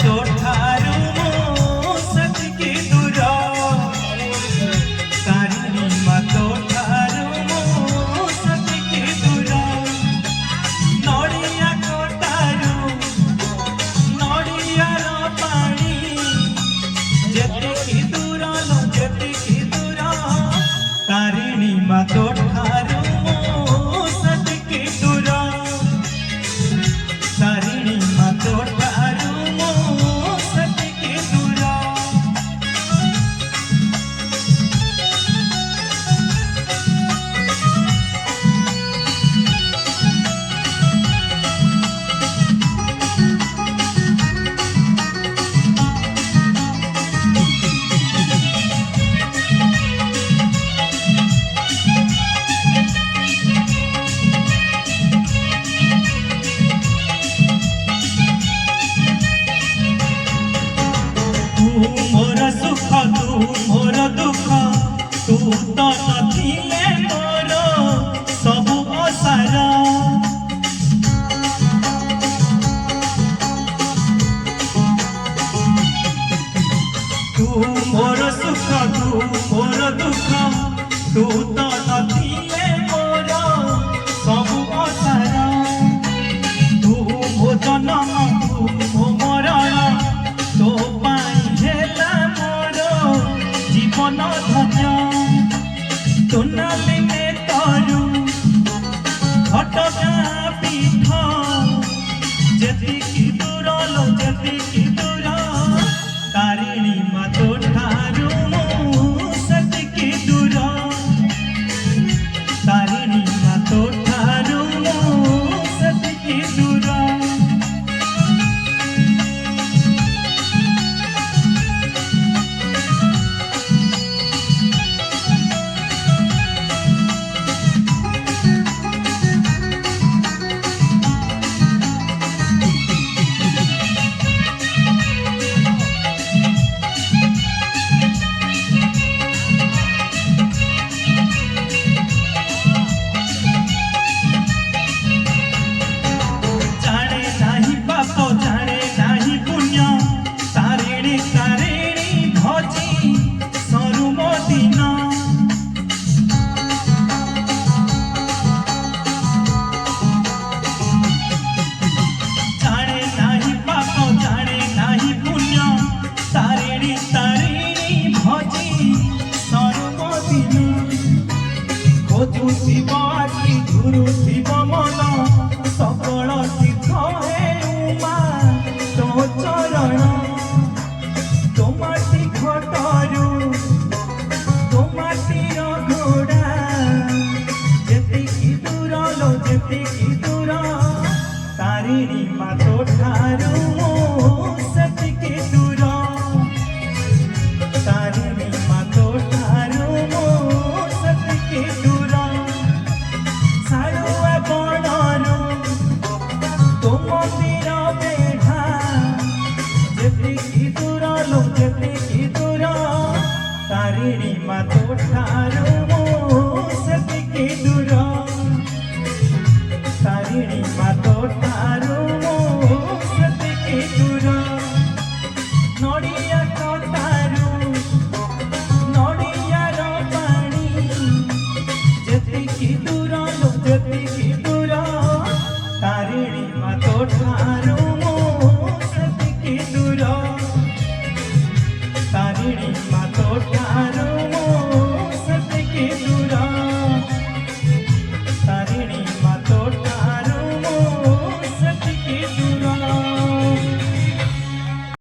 तो ठारू मो सतकी दूर तारिणी मा तो ठारू मो सतकी दूर नड़िया कटारू नड़ियार पानी जेतिकी दूर लो जेतिकी दूर तारिणी मा तो ठारू मो सतकी दूर तारिणी मा तो ठारू मोर सुख तू मोर दुख तू तो नथिले मोर सबु असार तू मोर सुख तू मोर दुख तू तो नथिले मोर सबु असार तू मो जनम तू मो मरण तो जीवन धन्य सोनाली में तरु घटगा पीठ जेतिकी दूर लो जेतिकी दूर तारिणी मा तो ठारू मो सतकी दूर तारिणी मा तो ठारू मो सतकी दूर शिवाकी गुरु शिव मन सकल तीर्थ हे उमा तो चरण तोमाटी घटरू तोमाटीर घोड़ा जेतिकी दूर लो जेतिकी दूर तारिणी मा तो ठारू मो सतकी दूर तारिणी मा तो ठारू मो सतकी दूर तारिणी मा तो ठारू मो सतकी दूर तारिणी मा तो ठारू मो सतकी दूर नड़िया कटारू नड़ियार पानी जेतिकी दूर लो जेतिकी दूर तारिणी मा तो ठारू मो सतकी दूर तारिणी मा तो ठारू